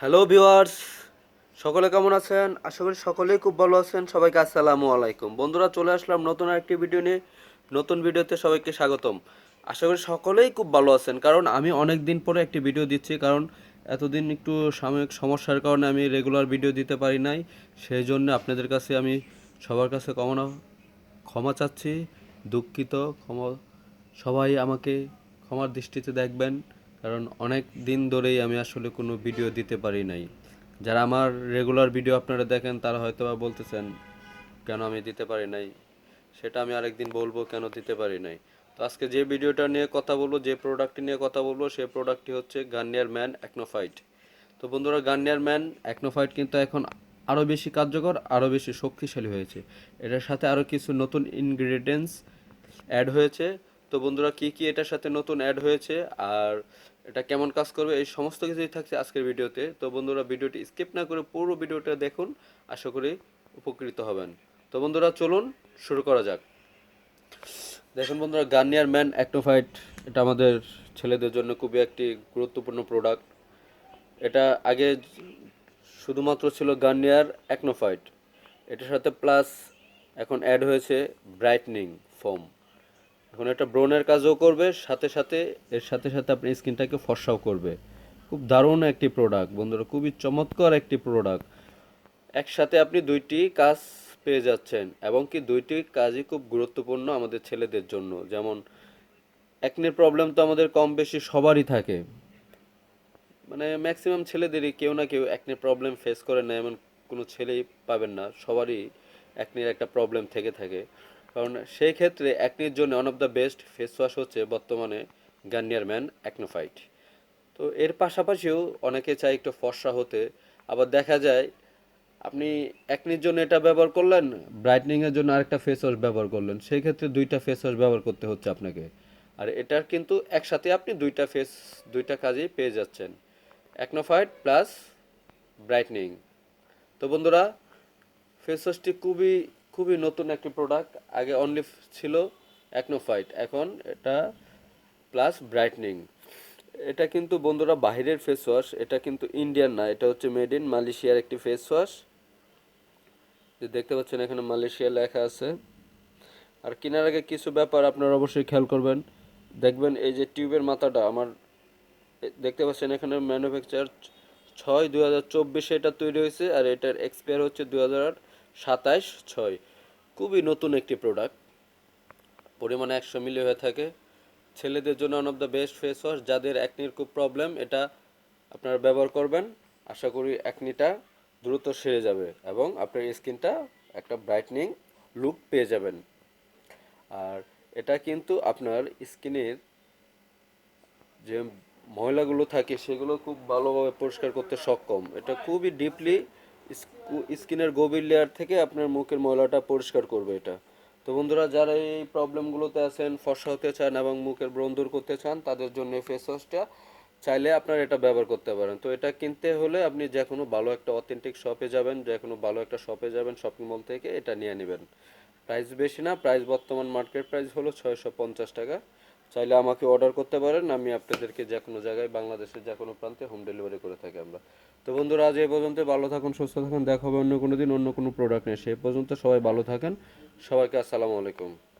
Hello viewers, সকলে কেমন আছেন? আশা করি সকলেই খুব ভালো আছেন। সবাইকে আসসালামু আলাইকুম। বন্ধুরা, চলে আসলাম নতুন আরেকটি ভিডিও নিয়ে। নতুন ভিডিওতে সবাইকে স্বাগতম। আশা করি সকলেই খুব ভালো আছেন, কারণ আমি অনেক দিন পরে একটি ভিডিও দিচ্ছি। কারণ এতদিন একটু সাময়িক সমস্যার কারণে আমি রেগুলার ভিডিও দিতে পারি নাই। সেই জন্য আপনাদের কাছে আমি সবার কাছে ক্ষমা চাচ্ছি, দুঃখিত। ক্ষমা, সবাই আমাকে ক্ষমার দৃষ্টিতে দেখবেন, কারণ অনেক দিন ধরেই আমি আসলে কোনো ভিডিও দিতে পারি নাই। যারা আমার রেগুলার ভিডিও আপনারা দেখেন তারা হয়তো বা বলতেছেন কেন আমি দিতে পারি নাই, সেটা আমি আরেকদিন বলবো কেন দিতে পারি নাই। তো আজকে যে ভিডিওটা নিয়ে কথা বলবো, যে প্রোডাক্টটি নিয়ে কথা বলবো, সেই প্রোডাক্টটি হচ্ছে গার্নিয়ার ম্যান অ্যাকনো ফাইট। তো বন্ধুরা, গার্নিয়ার ম্যান অ্যাকনো ফাইট কিন্তু এখন আরও বেশি কার্যকর, আরও বেশি শক্তিশালী হয়েছে। এটার সাথে আরও কিছু নতুন ইনগ্রেডিয়েন্টস অ্যাড হয়েছে। তো বন্ধুরা, কি কি এটার সাথে নতুন অ্যাড হয়েছে আর এটা কেমন কাজ করবে, এই সমস্ত কিছুই থাকছে আজকের ভিডিওতে। তো বন্ধুরা, ভিডিওটি স্কিপ না করে পুরো ভিডিওটা দেখুন, আশা করি উপকৃত হবেন। তো বন্ধুরা, চলুন শুরু করা যাক। দেখুন বন্ধুরা, গার্নিয়ার ম্যান অ্যাকনো ফাইট এটা আমাদের ছেলেদের জন্য খুবই একটি গুরুত্বপূর্ণ প্রোডাক্ট। এটা আগে শুধুমাত্র ছিল গার্নিয়ার অ্যাকনো ফাইট, এটার সাথে প্লাস এখন অ্যাড হয়েছে ব্রাইটনিং ফোম। এখন এটা ব্রণের কাজও করবে, সাথে সাথে এর সাথে সাথে আপনার স্কিনটাকে ফর্সাও করবে। খুব দারুণ একটি প্রোডাক্ট বন্ধুরা, খুবই চমৎকার একটি প্রোডাক্ট। একসাথে আপনি দুইটি কাজ পেয়ে যাচ্ছেন, এবং কি দুইটি কাজই খুব গুরুত্বপূর্ণ আমাদের ছেলেদের জন্য। যেমন একনির প্রবলেম তো আমাদের কম বেশি সবারই থাকে, মানে ম্যাক্সিমাম ছেলেদেরই কেউ না কেউ একনির প্রবলেম ফেস করে না, এমন কোনো ছেলেই পাবেন না। সবারই একনির একটা প্রবলেম থেকে থাকে। কারণ সেই ক্ষেত্রে একনির জন্য one of the best face wash হচ্ছে বর্তমানে গার্নিয়ার ম্যান অ্যাকনো ফাইট। তো এর পাশাপাশিও অনেকে চায় একটু ফর্সা হতে। আবার দেখা যায় আপনি একনির জন্য এটা ব্যবহার করলেন, ব্রাইটনিংয়ের জন্য আরেকটা ফেস ওয়াশ ব্যবহার করলেন, সেই ক্ষেত্রে দুইটা ফেস ওয়াশ ব্যবহার করতে হচ্ছে আপনাকে। আর এটার কিন্তু একসাথে আপনি দুইটা কাজই পেয়ে যাচ্ছেন, অ্যাকনোফাইট প্লাস ব্রাইটনিং। তো বন্ধুরা, ফেস ওয়াশটি খুবই খুবই নতুন একটি প্রোডাক্ট। আগে অনলি ছিল অ্যাকনোফাইট, এখন এটা প্লাস ব্রাইটনিং। এটা কিন্তু বন্ধুরা বাইরের ফেস ওয়াশ, এটা কিন্তু ইন্ডিয়ান না, এটা হচ্ছে মেড ইন মালয়েশিয়ার একটি ফেস ওয়াশ। যে দেখতে পাচ্ছেন এখানে মালয়েশিয়া লেখা আছে। আর কেনার আগে কিছু ব্যাপার আপনারা অবশ্যই খেয়াল করবেন। দেখবেন এই যে টিউবের মাথাটা আমার, দেখতে পাচ্ছেন এখানে ম্যানুফ্যাকচার 6/2024 এটা তৈরি হয়েছে, আর এটার এক্সপায়ার হচ্ছে 2027/6। খুবই নতুন একটি প্রোডাক্ট, পরিমাণে 100 মিলি হয়ে থাকে। ছেলেদের জন্য one of the best face wash. যাদের অ্যাকনির খুব প্রবলেম, এটা আপনারা ব্যবহার করবেন। আশা করি অ্যাকনিটা দ্রুত সেরে যাবে এবং আপনার স্কিনটা একটা ব্রাইটনিং লুক পেয়ে যাবেন। আর এটা কিন্তু আপনার স্কিনের যে ময়লাগুলো থাকে সেগুলো খুব ভালোভাবে পরিষ্কার করতে সক্ষম। এটা খুবই ডিপলি স্কিনের গভীর লেয়ার থেকে আপনার মুখের ময়লাটা পরিষ্কার করবে এটা। তো বন্ধুরা, যারা এই প্রবলেমগুলোতে আছেন, ফর্সা হতে চান এবং মুখের ব্রণ দূর করতে চান, তাদের জন্য এই ফেস ওয়াশটা চাইলে আপনারা এটা ব্যবহার করতে পারেন। তো এটা কিনতে হলে আপনি যে কোনো ভালো একটা অথেন্টিক শপে যাবেন, যে কোনো ভালো একটা শপে যাবেন, শপিং মল থেকে এটা নিয়ে নেবেন। প্রাইস বেশি না, প্রাইস বর্তমান মার্কেট প্রাইস হলো 650 টাকা। চাইলে আমাকে অর্ডার করতে পারেন, আমি আপনাদেরকে যে কোনো জায়গায় বাংলাদেশের যে কোনো প্রান্তে হোম ডেলিভারি করে থাকি আমরা। তো বন্ধুরা, আজ এই পর্যন্ত। ভালো থাকুন, সুস্থ থাকুন, দেখা হবে অন্য কোনো দিন অন্য কোনো প্রোডাক্ট নিয়ে। সেই পর্যন্ত সবাই ভালো থাকেন। সবাইকে আসসালামু আলাইকুম।